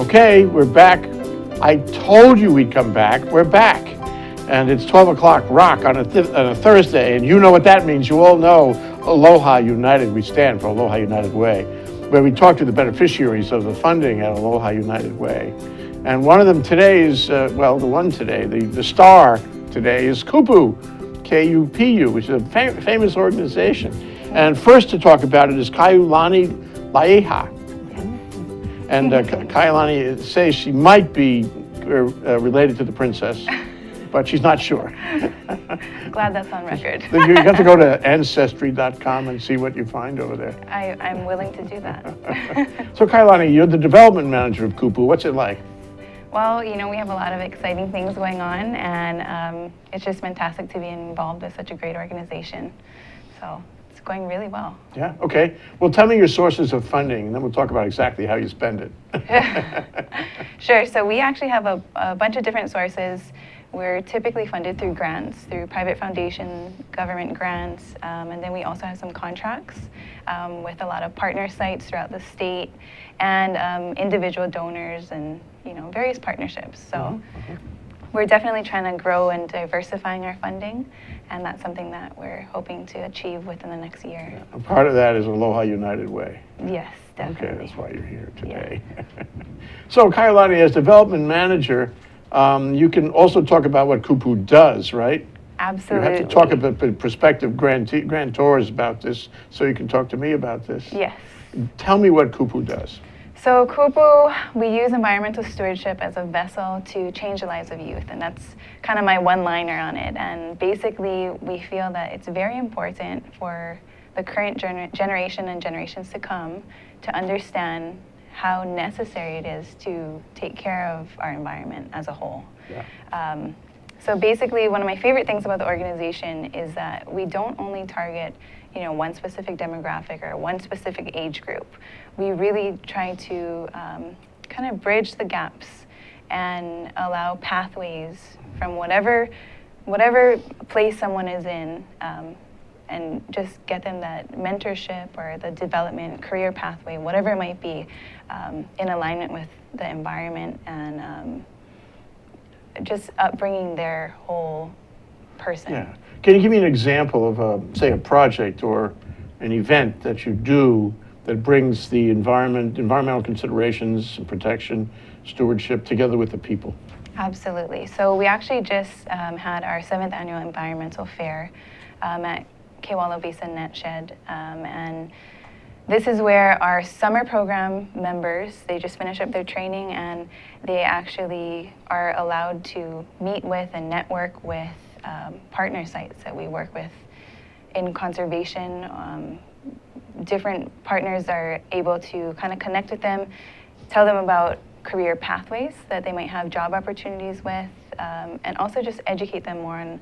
Okay, we're back. I told you we'd come back. We're back. And it's 12 o'clock rock on a Thursday, and you know what that means. You all know Aloha United. We stand for Aloha United Way, where we talk to the beneficiaries of the funding at Aloha United Way. And one of them today is, the star today is Kupu, Kupu, which is a famous organization. And first to talk about it is Kamuela Laeha. And Kailani says she might be related to the princess, but she's not sure. Glad that's on record. You have to go to ancestry.com and see what you find over there. I'm willing to do that. So Kailani, you're the development manager of Kupu. What's it like? Well, you know, we have a lot of exciting things going on, and it's just fantastic to be involved with such a great organization. So it's going really well. Yeah, okay. Well, tell me your sources of funding, and then we'll talk about exactly how you spend it. Sure, so we actually have a bunch of different sources. We're typically funded through grants, through private foundation, government grants, and then we also have some contracts with a lot of partner sites throughout the state, and individual donors, and various partnerships. So we're definitely trying to grow and diversifying our funding, and that's something that we're hoping to achieve within the next year. Yeah. And part of that is Aloha United Way. Yes, definitely. Okay, that's why you're here today. Yeah. So Kailani, as development manager, you can also talk about what Kupu does, right? Absolutely. You have to talk about prospective grantors about this, so you can talk to me about this. Yes. Tell me what Kupu does. So Kupu, we use environmental stewardship as a vessel to change the lives of youth, and that's kind of my one-liner on it. And basically, we feel that it's very important for the current generation and generations to come to understand how necessary it is to take care of our environment as a whole. Yeah. So basically, one of my favorite things about the organization is that we don't only target one specific demographic or one specific age group. We really try to kind of bridge the gaps and allow pathways from whatever place someone is in, and just get them that mentorship or the development, career pathway, whatever it might be, in alignment with the environment, and just upbringing their whole person. Yeah. Can you give me an example of, say, a project or an event that you do that brings the environmental considerations, protection, stewardship together with the people? Absolutely. So we actually just had our 7th annual environmental fair at Kewalo Visa Net Shed, and this is where our summer program members, they just finish up their training, and they actually are allowed to meet with and network with partner sites that we work with in conservation. Different partners are able to kind of connect with them, tell them about career pathways that they might have job opportunities with, and also just educate them more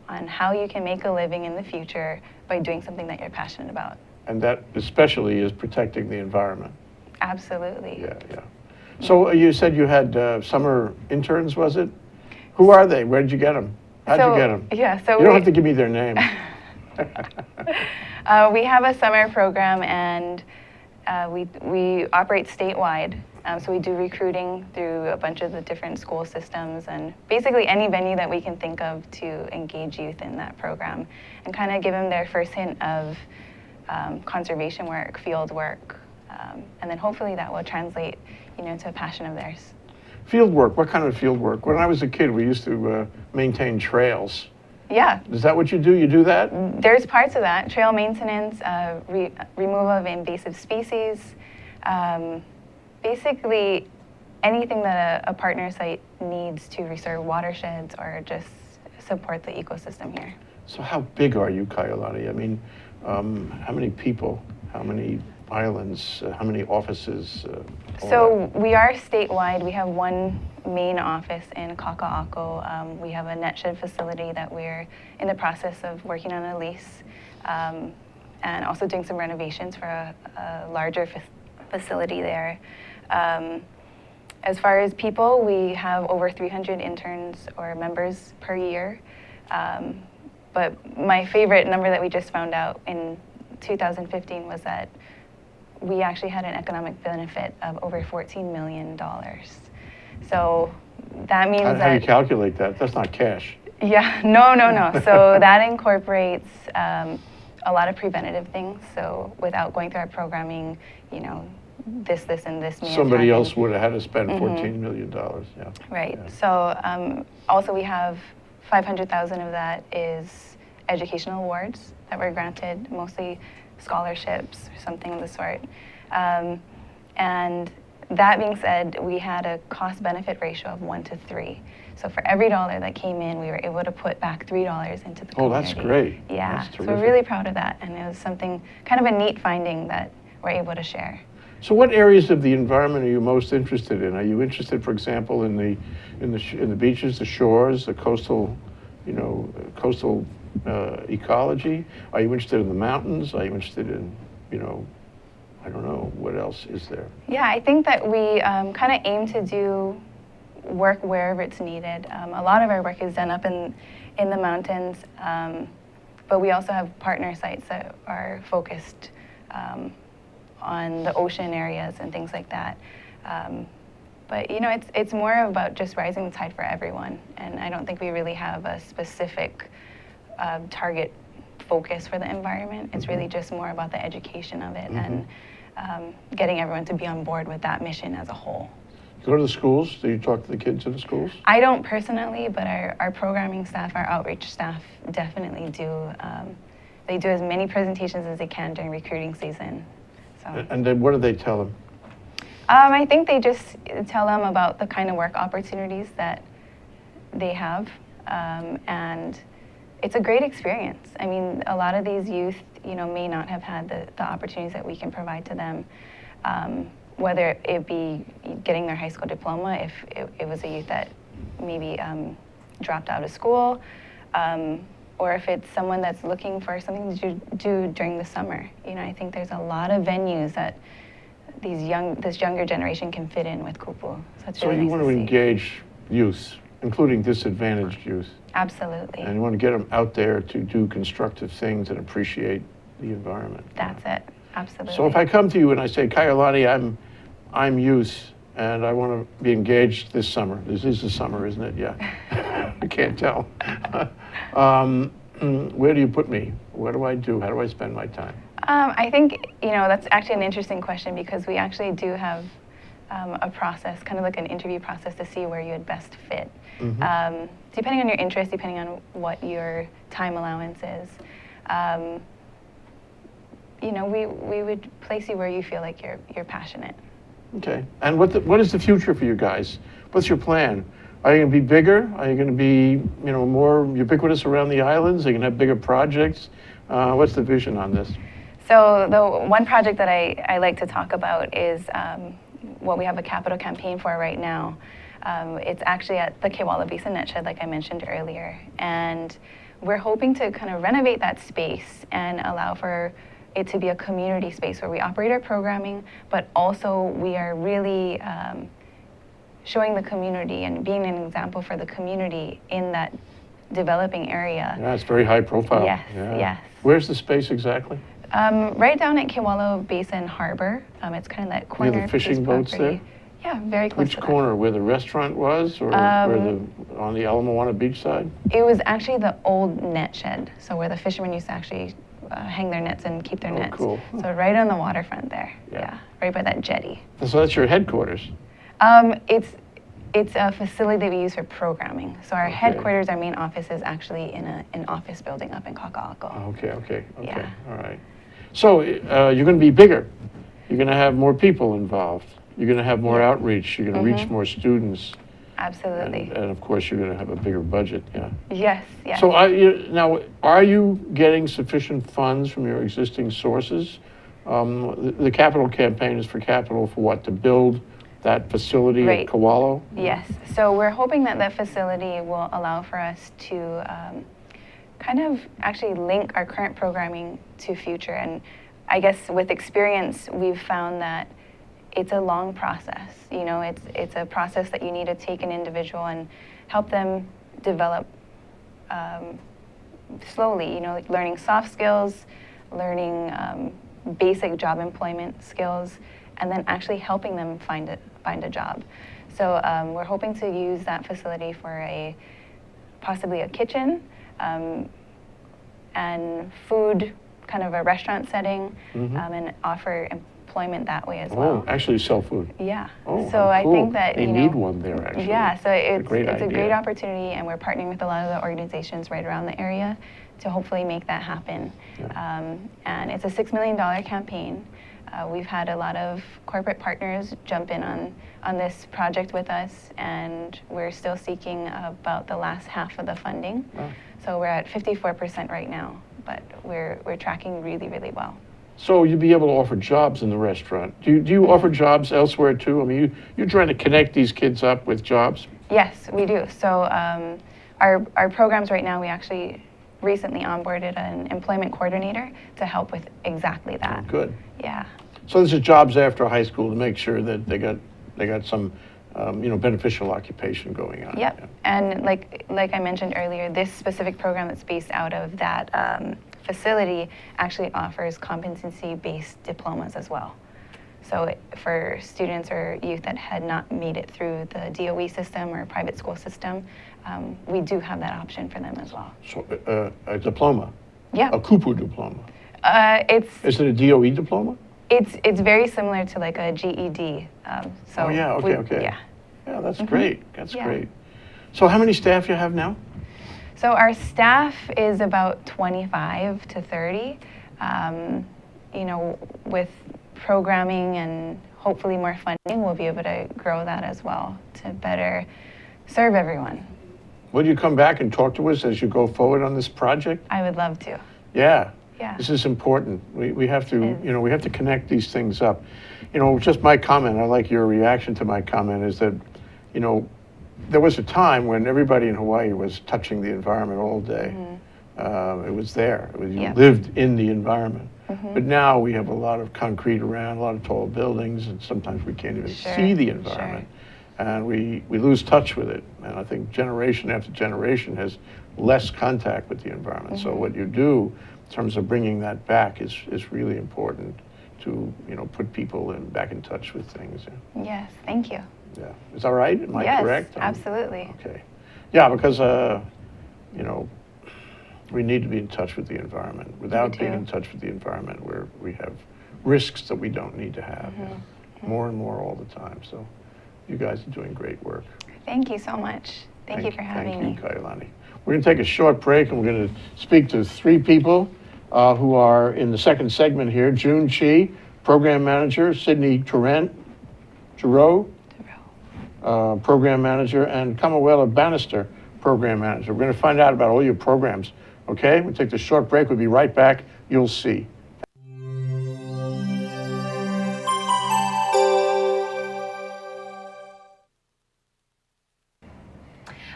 on how you can make a living in the future by doing something that you're passionate about. And that especially is protecting the environment. Absolutely. Yeah, yeah. So you said you had summer interns, was it? Who are they? Where did you get them? How'd you get them? Yeah, so you don't have to give me their name. We have a summer program, and we operate statewide. So we do recruiting through a bunch of the different school systems, and basically any venue that we can think of to engage youth in that program and kind of give them their first hint of conservation work, field work, and then hopefully that will translate to a passion of theirs. Field work, what kind of field work? When I was a kid, we used to maintain trails. Yeah. Is that what you do? You do that? There's parts of that. Trail maintenance, removal of invasive species, basically anything that a partner site needs to restore watersheds or just support the ecosystem here. So how big are you, Kailani? I mean, how many people, how many islands, how many offices? So we are statewide. We have one main office in Kaka'ako. We have a net shed facility that we're in the process of working on a lease, and also doing some renovations for a larger facility there. As far as people, we have over 300 interns or members per year. But my favorite number that we just found out in 2015 was that we actually had an economic benefit of over $14 million. So that means How do you that, calculate that? That's not cash. yeah, no. So that incorporates a lot of preventative things. So without going through our programming, you know, this, and this may have Somebody happened. else would have had to spend $14 million, yeah. Right. Yeah. So also we have 500,000 of that is educational awards that were granted, mostly scholarships or something of the sort. And that being said, we had a cost-benefit ratio of 1 to 3. So for every dollar that came in, we were able to put back $3 into the community. Oh, that's great. Yeah, That's so we're terrific. really proud of that, and it was something, kind of a neat finding that we're able to share. So what areas of the environment are you most interested in? Are you interested, for example, in the beaches, the shores, the coastal, you know, coastal ecology? Are you interested in the mountains? Are you interested in, you know, I don't know, what else is there? Yeah, I think that we kind of aim to do work wherever it's needed. A lot of our work is done up in the mountains, but we also have partner sites that are focused on the ocean areas and things like that. But you know, it's more about just rising the tide for everyone, and I don't think we really have a specific target focus for the environment. It's really just more about the education of it and getting everyone to be on board with that mission as a whole. You go to the schools? Do you talk to the kids in the schools? I don't personally, but our programming staff, our outreach staff definitely do. They do as many presentations as they can during recruiting season. So. And then what do they tell them? I think they just tell them about the kind of work opportunities that they have, and it's a great experience. I mean, a lot of these youth, you know, may not have had the opportunities that we can provide to them, whether it be getting their high school diploma, if it was a youth that maybe dropped out of school, or if it's someone that's looking for something to do during the summer. You know, I think there's a lot of venues that this younger generation can fit in with Kupu. So you want to engage youth, including disadvantaged youth. Absolutely. And you want to get them out there to do constructive things and appreciate the environment. That's it. Absolutely. So if I come to you and I say, Kaiulani, I'm youth, and I want to be engaged this summer. This is the summer, isn't it? Yeah. I can't tell. Where do you put me? What do I do? How do I spend my time? I think, you know, that's actually an interesting question, because we actually do have a process, kind of like an interview process, to see where you would best fit. Depending on your interest, depending on what your time allowance is, you know, we would place you where you feel like you're passionate. Okay. And what is the future for you guys? What's your plan? Are you going to be bigger? Are you going to be, you know, more ubiquitous around the islands? Are you going to have bigger projects? What's the vision on this? So the one project that I like to talk about is what we have a capital campaign for right now. It's actually at the Kewala Basin Net Shed, like I mentioned earlier. And we're hoping to kind of renovate that space and allow for it to be a community space where we operate our programming, but also we are really showing the community and being an example for the community in that developing area. Yeah, it's very high profile. Yes, yeah. yes. Where's the space exactly? Right down at Kewala Basin Harbor. It's kind of that corner. Near the fishing boats there? Yeah, very close Which to corner? Where the restaurant was, or on the Ala Moana Beach side? It was actually the old net shed, so where the fishermen used to actually hang their nets and keep their nets. Cool. So right on the waterfront there. Yeah. Right by that jetty. So that's your headquarters? It's a facility that we use for programming. So our headquarters, our main office, is actually in an office building up in Kaka'ako. Okay. Yeah. All right. So you're going to be bigger. You're going to have more people involved. You're going to have more outreach. You're going to reach more students. Absolutely. And of course, you're going to have a bigger budget. Yeah. Yes. Yes. So now, are you getting sufficient funds from your existing sources? The capital campaign is for capital for what? To build that facility at Kewalo? Yes. So we're hoping that that facility will allow for us to kind of actually link our current programming to future. And I guess with experience, we've found that it's a long process. You know, it's a process that you need to take an individual and help them develop slowly, you know, like learning soft skills, learning basic job employment skills, and then actually helping them find a job. So we're hoping to use that facility for possibly a kitchen and food, kind of a restaurant setting, and offer employment that way as well. Oh, actually sell food. Yeah. Oh, so how I cool. think that they need one there actually. Yeah, so it's a great idea. opportunity, and we're partnering with a lot of the organizations right around the area to hopefully make that happen. Yeah. And it's a $6 million campaign. We've had a lot of corporate partners jump in on this project with us, and we're still seeking about the last half of the funding. Oh. So we're at 54% right now, but we're tracking really, really well. So you'd be able to offer jobs in the restaurant. Do you offer jobs elsewhere too? I mean, you're trying to connect these kids up with jobs? Yes, we do. So our programs right now, we actually recently onboarded an employment coordinator to help with exactly that. Oh, good. Yeah. So this is jobs after high school to make sure that they got some beneficial occupation going on. Yep. Yeah. And like I mentioned earlier, this specific program that's based out of that facility actually offers competency-based diplomas as well. So for students or youth that had not made it through the DOE system or private school system, we do have that option for them as well. So a diploma? Yeah. A Kupu diploma? Is it a DOE diploma? It's very similar to like a GED. Oh yeah, okay. Yeah. Yeah, that's great. That's Yeah. great. So how many staff you have now? So our staff is about 25 to 30. With programming and hopefully more funding, we'll be able to grow that as well to better serve everyone. Will you come back and talk to us as you go forward on this project? I would love to. Yeah. Yeah. This is important. We have to, we have to connect these things up. Just my comment, I like your reaction to my comment, is that, there was a time when everybody in Hawaii was touching the environment all day. It was there. You lived in the environment. But now we have a lot of concrete around, a lot of tall buildings, and sometimes we can't even see the environment. And we lose touch with it. And I think generation after generation has less contact with the environment. So what you do in terms of bringing that back is really important to put people back in touch with things. Yes, thank you. Yeah, is that right? Am I correct? Yes, absolutely. Okay. Yeah, because we need to be in touch with the environment. Without being in touch with the environment, we have risks that we don't need to have. More and more all the time. So you guys are doing great work. Thank you so much. Thank you for having me. Thank you, Kailani. We're going to take a short break, and we're going to speak to three people who are in the second segment here. Chee, Program Manager, Sydney Tureaud, Program Manager, and Kamuela Bannister, Program Manager. We're going to find out about all your programs. Okay, we'll take the short break. We'll be right back. You'll see.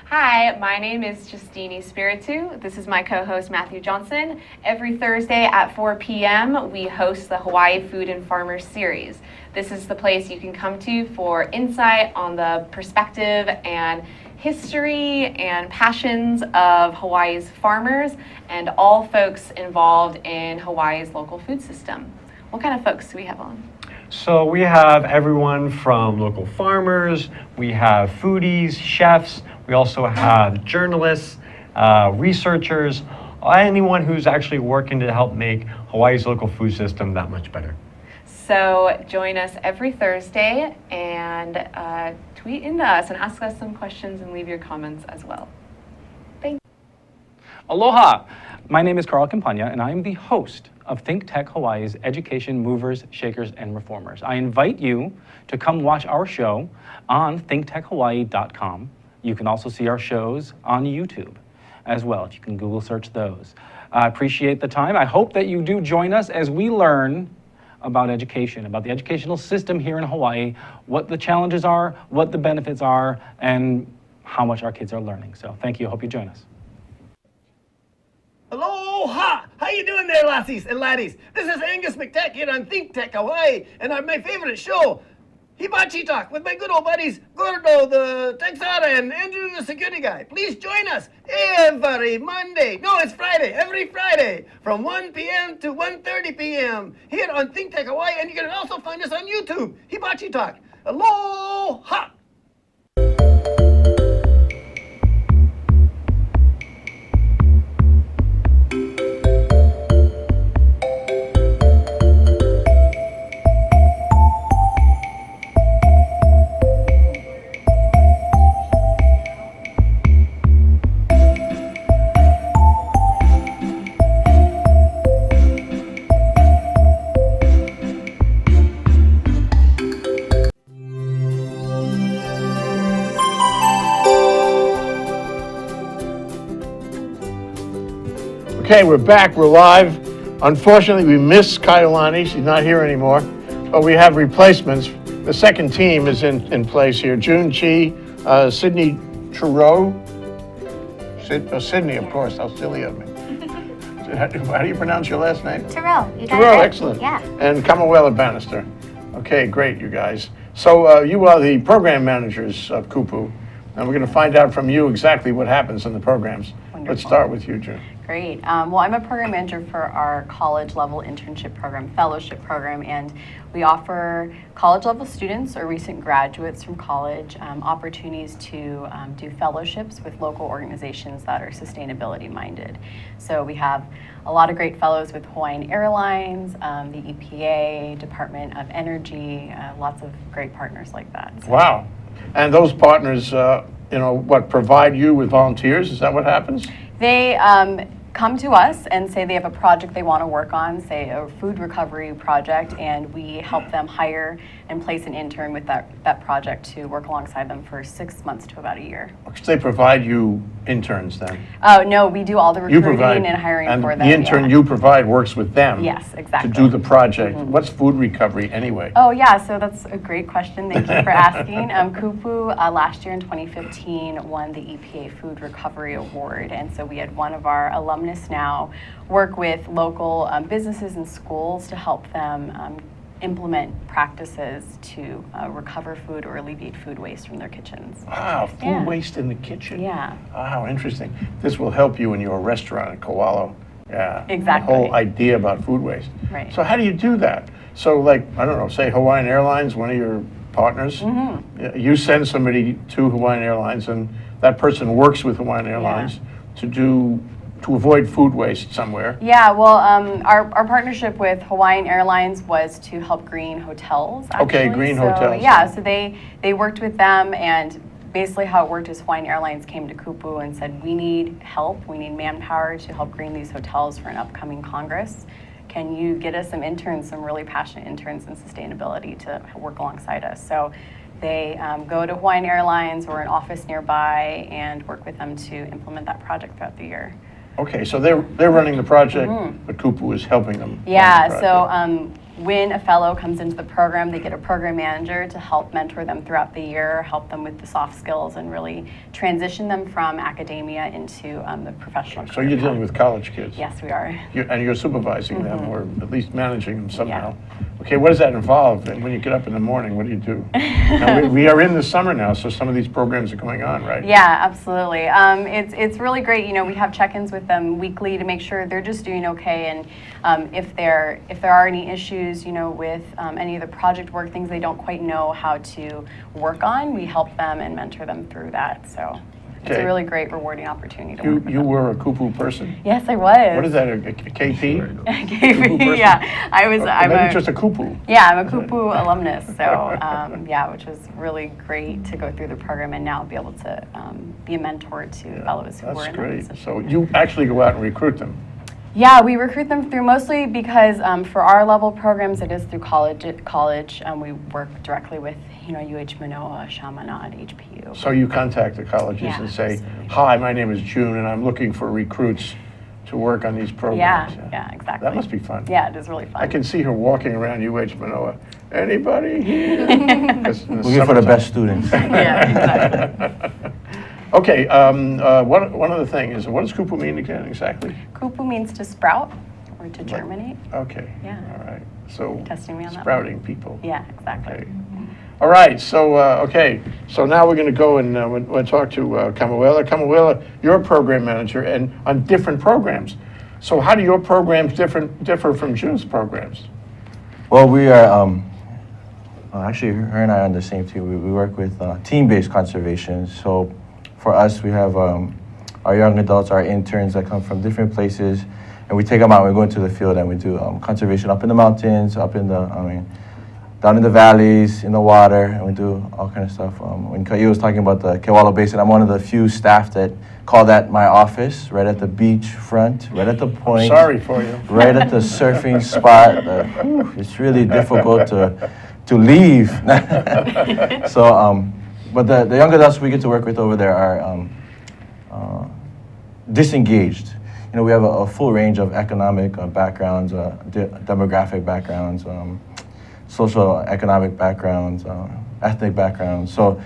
Hi, my name is Justini Spiritu. This is my co-host Matthew Johnson. Every Thursday at 4 p.m. we host the Hawaii Food and Farmers Series. This is the place you can come to for insight on the perspective and history and passions of Hawaii's farmers and all folks involved in Hawaii's local food system. What kind of folks do we have on? So we have everyone from local farmers, we have foodies, chefs, we also have journalists, researchers, anyone who's actually working to help make Hawaii's local food system that much better. So join us every Thursday and tweet into us and ask us some questions and leave your comments as well. Thank you. Aloha! My name is Carl Campagna, and I am the host of Think Tech Hawaii's Education Movers, Shakers, and Reformers. I invite you to come watch our show on thinktechhawaii.com. You can also see our shows on YouTube as well, if you can Google search those. I appreciate the time. I hope that you do join us as we learn about education, about the educational system here in Hawaii, what the challenges are, what the benefits are, and how much our kids are learning. So thank you. I hope you join us. Aloha! How you doing there, lassies and laddies? This is Angus McTech here on Think Tech Hawaii, and my favorite show, hibachi talk with my good old buddies, Gordo, the Texara, and Andrew, the security guy. Please join us every Monday. No, it's Friday. Every Friday from 1 p.m. to 1:30 p.m. here on Think Tech Hawaii, and you can also find us on YouTube. Hibachi talk. Aloha! Okay, we're back, we're live. Unfortunately, we missed Kaiulani, she's not here anymore, but we have replacements. The second team is in place here. June, Chee, Sydney Tureaud. Sydney, of course, how silly of me. How do you pronounce your last name? Tureaud, you got Tureaud, it. excellent. Yeah. And Kamuela Bannister. Okay, great, you guys. So you are the program managers of Kupu, and we're going to find out from you exactly what happens in the programs. Let's start with you, June. Great. Well, I'm a program manager for our college-level internship program, fellowship program, and we offer college-level students or recent graduates from college opportunities to do fellowships with local organizations that are sustainability-minded. So we have a lot of great fellows with Hawaiian Airlines, the EPA, Department of Energy, lots of great partners like that. So. Wow. And those partners, provide you with volunteers? Is that what happens? They come to us and say they have a project they want to work on, say a food recovery project, and we help them hire and place an intern with that project to work alongside them for 6 months to about a year. Because they provide you interns then? Oh, no, we do all the You recruiting provide, and hiring and for them. the intern yeah. you provide works with them? Yes, exactly. To do the project. What's food recovery anyway? Oh, yeah, so that's a great question. Thank you for asking. Kupu, last year in 2015, won the EPA Food Recovery Award, and so we had one of our alumnus now work with local businesses and schools to help them implement practices to recover food or alleviate food waste from their kitchens. Wow, food Yeah. waste in the kitchen. Yeah. Wow, interesting. This will help you in your restaurant in Koalo. Yeah. Exactly. The whole idea about food waste. Right. So how do you do that? So like, I don't know, say Hawaiian Airlines, one of your partners, you send somebody to Hawaiian Airlines and that person works with Hawaiian Airlines to avoid food waste somewhere. Yeah, well, our partnership with Hawaiian Airlines was to help green hotels, actually. Okay, green So, hotels. Yeah, so they worked with them, and basically how it worked is Hawaiian Airlines came to Kupu and said, we need help, we need manpower to help green these hotels for an upcoming Congress. Can you get us some interns, some really passionate interns in sustainability to work alongside us? So they go to Hawaiian Airlines or an office nearby and work with them to implement that project throughout the year. Okay, so they're running the project, but Kupu is helping them. Yeah, run the project. so when a fellow comes into the program, they get a program manager to help mentor them throughout the year, help them with the soft skills, and really transition them from academia into the professional So career you're path. dealing with college kids? Yes, we are. And you're supervising them, or at least managing them somehow. Okay, what does that involve? And when you get up in the morning, what do you do? Now, we are in the summer now, so some of these programs are going on, right? Yeah, absolutely. It's really great. You know, we have check-ins with them weekly to make sure they're just doing okay, and if there are any issues, you know, with any of the project work, things they don't quite know how to work on, we help them and mentor them through that. So it's Okay. a really great, rewarding opportunity to work with You them. were a Kupu person? Yes, I was. What is that, a KP? KP, person? yeah, I'm Maybe a just a Kupu. yeah, I'm a Kupu alumnus. So yeah, which was really great to go through the program and now be able to be a mentor to fellows who were That's in that great. position. So you actually go out and recruit them? Yeah, we recruit them through mostly because for our level programs, it is through college. We work directly with, you know, UH Manoa, Chaminade, HPU. So you contact the colleges Yeah, and say, absolutely. hi, my name is June and I'm looking for recruits to work on these programs. Yeah, exactly. That must be fun. Yeah, it is really fun. I can see her walking around UH Manoa. Anybody here? 'Cause in the Looking for the summertime- best students. Yeah, exactly. Okay, one other thing is, what does Kupu mean again, exactly? Kupu means to sprout or to germinate. Okay. Yeah. All right. So Testing me on that one. sprouting people. Yeah, exactly. Okay. All right, so, okay, so now we're going to go and we'll talk to Kamuela. Kamuela, you're a program manager and on different programs. So how do your programs differ from June's programs? Well, we are, actually, her and I are on the same team. We work with team-based conservation. So for us, we have our young adults, our interns that come from different places, and we take them out, we go into the field and we do conservation up in the mountains, up in the, down in the valleys, in the water, and we do all kind of stuff. When Ka'i was talking about the Kewalo Basin, I'm one of the few staff that call that my office, right at the beach front, right at the point. Sorry for you. Right at the surfing spot. It's really difficult to leave. So, but the young adults we get to work with over there are disengaged. You know, we have a full range of economic backgrounds, demographic backgrounds, social economic backgrounds, ethnic backgrounds. So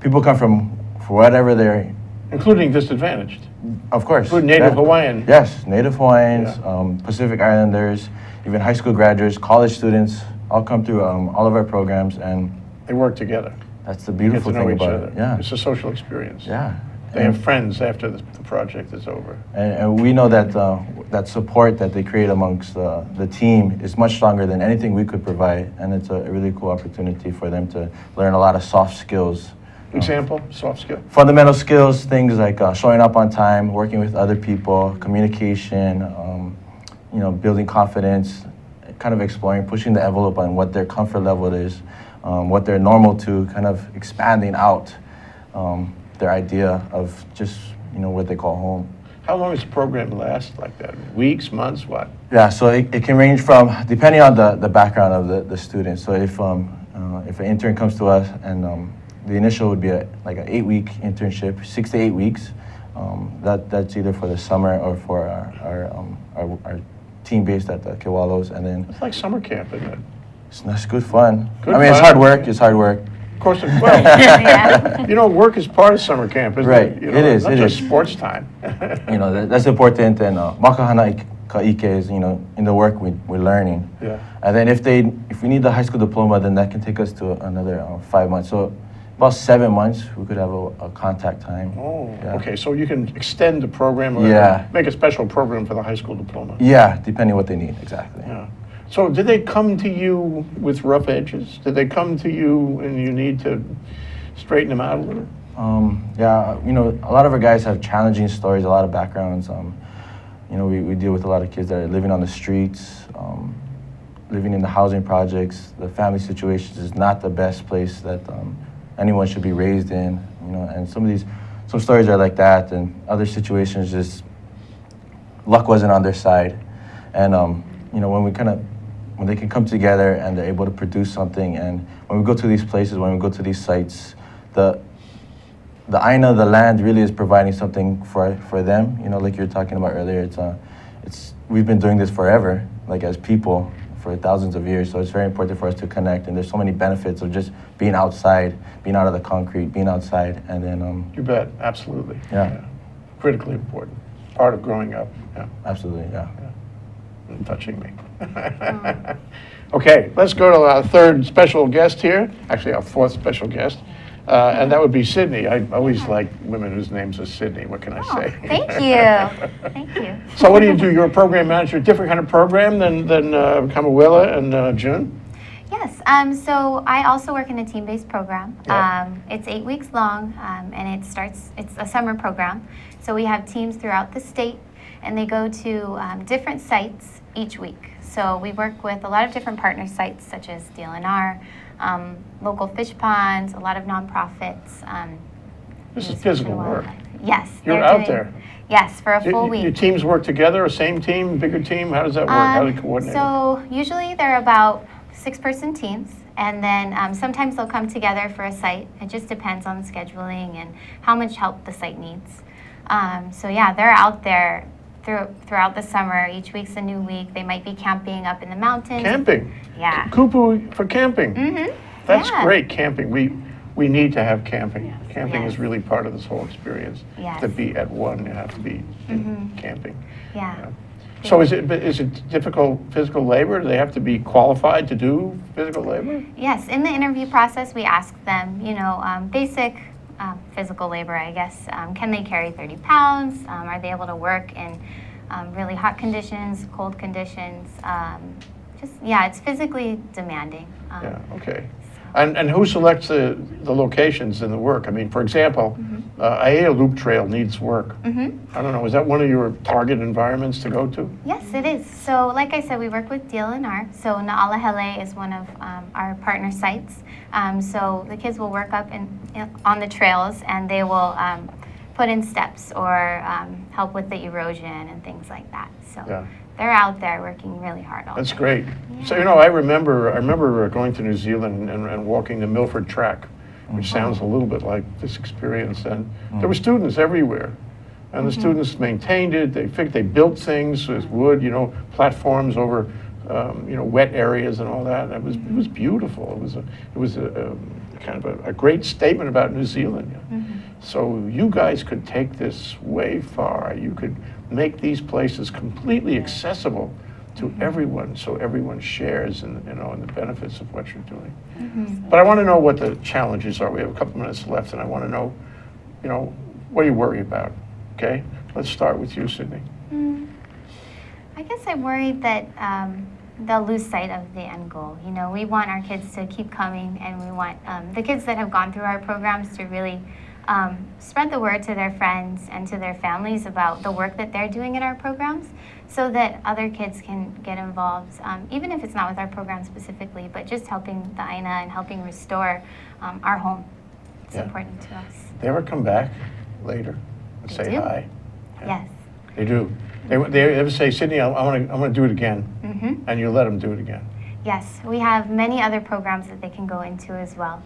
people come from whatever they're... Including disadvantaged. Of course. Including Native Hawaiian. Yes, Native Hawaiians, Yeah. Pacific Islanders, even high school graduates, college students, all come through all of our programs, and They work together. that's the Get beautiful to know thing each about other. it. Yeah, It's a social experience. yeah. They have friends after the project is over. And we know that that support that they create amongst the team is much stronger than anything we could provide, and it's a really cool opportunity for them to learn a lot of soft skills. Example, soft skill. Fundamental skills, things like showing up on time, working with other people, communication, you know, building confidence, kind of exploring, pushing the envelope on what their comfort level is, what they're normal to, kind of expanding out their idea of just, you know, what they call home. How long does the program last like that? Weeks, months, what? Yeah, so it can range from, depending on the background of the student. So if an intern comes to us and the initial would be like an 8-week internship, 6 to 8 weeks. That's either for the summer or for our team based at the Kewalos, and then It's like summer camp, isn't it? that's good fun. Good I mean, it's fun. hard work. It's hard work. Of course, well, Yeah. you know, work is part of summer camp, isn't Right, it? You know, it is, Not it just is. sports time. You know, that's important. And makahana ka'ike is, you know, in the work we're learning. Yeah. And then if we need the high school diploma, then that can take us to another 5 months. So about 7 months, we could have a contact time. Oh, Yeah. okay, so you can extend the program or Yeah. make a special program for the high school diploma. Yeah, depending what they need, exactly. Yeah. So did they come to you with rough edges? Did they come to you and you need to straighten them out a little? Yeah, you know, a lot of our guys have challenging stories, a lot of backgrounds. You know, we deal with a lot of kids that are living on the streets, living in the housing projects. The family situation is not the best place that anyone should be raised in, you know, and some stories are like that, and other situations just luck wasn't on their side. And, you know, when they can come together and they're able to produce something, and when we go to these places, when we go to these sites, the aina, the land, really is providing something for them. You know, like you were talking about earlier, we've been doing this forever, like as people, for thousands of years. So it's very important for us to connect, and there's so many benefits of just being outside, being out of the concrete, being outside, and then You bet, absolutely. Yeah. Critically important, part of growing up, yeah. absolutely, yeah. Touching me. Okay, let's go to our third special guest here, actually our fourth special guest, and that would be Sydney. I always like women whose names are Sydney, what can I Oh, say? thank you. Thank you. So what do you do? You're a program manager, different kind of program than Kamuela and June? Yes, so I also work in a team-based program. Yeah. It's 8 weeks long, and it's a summer program. So we have teams throughout the state, and they go to different sites each week. So we work with a lot of different partner sites, such as DLNR, local fish ponds, a lot of nonprofits. This is Fish physical and work. Wildlife. Yes. You're they're out doing- there. Yes, for a full Your week. teams work together, a same team, bigger team? How does that work? How do you coordinate? So usually they're about 6-person teams, and then sometimes they'll come together for a site. It just depends on the scheduling and how much help the site needs. So yeah, they're out there throughout the summer. Each week's a new week. They might be camping up in the mountains. Camping? Yeah. Kupu for camping? Mm-hmm. That's Yeah. great, camping. We need to have camping. Camping is Yes. really part of this whole experience. Yes. To be at one, you have to be in Mhm. camping. Yeah. So is it difficult physical labor? Do they have to be qualified to do physical labor? Yes, in the interview process, we ask them, basic physical labor, I guess. Can they carry 30 pounds? Are they able to work in really hot conditions, cold conditions? It's physically demanding. Yeah, okay. And who selects the locations and the work? I mean, for example, Aiea Loop Trail needs work. I don't know, is that one of your target environments to go to? Yes, it is. So like I said, we work with DLNR. So Na'alahele is one of our partner sites. So the kids will work up on the trails, and they will put in steps or help with the erosion and things like that. So they're out there working really hard all That's day. great. Yeah. So, I remember going to New Zealand and walking the Milford Track, which sounds a little bit like this experience. And there were students everywhere. And the students maintained it. They built things with wood, platforms over, wet areas and all that. And it was beautiful. It was a kind of a great statement about New Zealand. So you guys could take this way far. You could make these places completely accessible to everyone, so everyone shares in the benefits of what you're doing. But I want to know what the challenges are. We have a couple minutes left, and I want to know, what do you worry about? Okay, let's start with you, Sydney. I guess I'm worried that they'll lose sight of the end goal. We want our kids to keep coming, and we want the kids that have gone through our programs to really spread the word to their friends and to their families about the work that they're doing in our programs, so that other kids can get involved, even if it's not with our program specifically, but just helping the Aina and helping restore our home. It's important to us. They ever come back later and They say do. hi? Yes. They do. They ever say, Sydney, I want to do it again, and you let them do it again? Yes, we have many other programs that they can go into as well.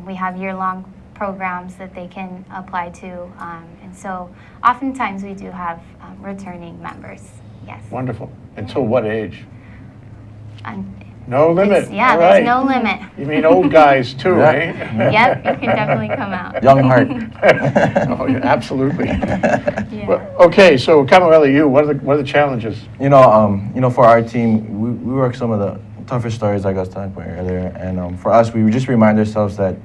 We have year-long programs that they can apply to, and so oftentimes we do have returning members. Yes. Wonderful. Until what age? And No limit. yeah, All there's right. no limit. You mean old guys too, eh? Yep, you can definitely come out. Young heart. Oh, yeah, absolutely. Yeah. Well, okay, so Kamuela, what are the challenges? For our team, we work some of the tougher stories like I was talking about earlier, and for us, we just remind ourselves that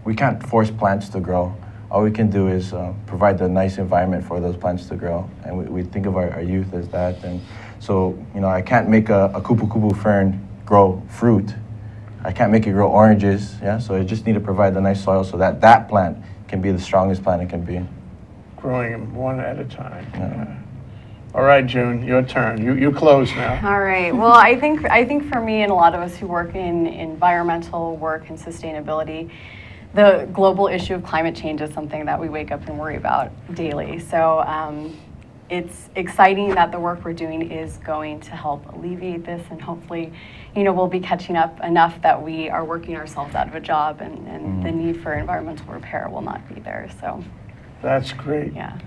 we can't force plants to grow. All we can do is provide the nice environment for those plants to grow, and we think of our youth as that. And so, I can't make a kupu fern grow fruit. I can't make it grow oranges. So I just need to provide the nice soil so that plant can be the strongest plant it can be. Growing them one at a time. Yeah. All right, June, your turn. You close now. All right. Well, I think for me and a lot of us who work in environmental work and sustainability, the global issue of climate change is something that we wake up and worry about daily. So it's exciting that the work we're doing is going to help alleviate this, and hopefully, we'll be catching up enough that we are working ourselves out of a job, and the need for environmental repair will not be there. So that's great. yeah.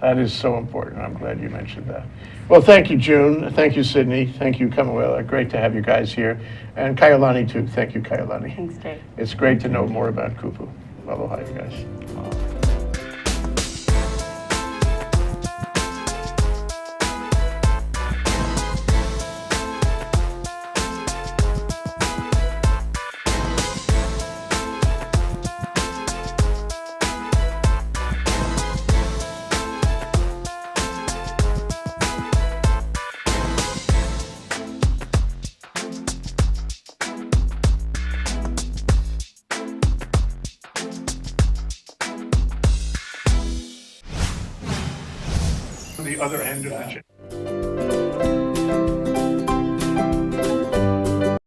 That is so important. I'm glad you mentioned that. Well, thank you, June. Thank you, Sydney. Thank you, Kamuela. Great to have you guys here. And Kaiulani, too. Thank you, Kaiulani. Thanks, Jay. It's great to know more about Kupu. Aloha, you guys. The other end of the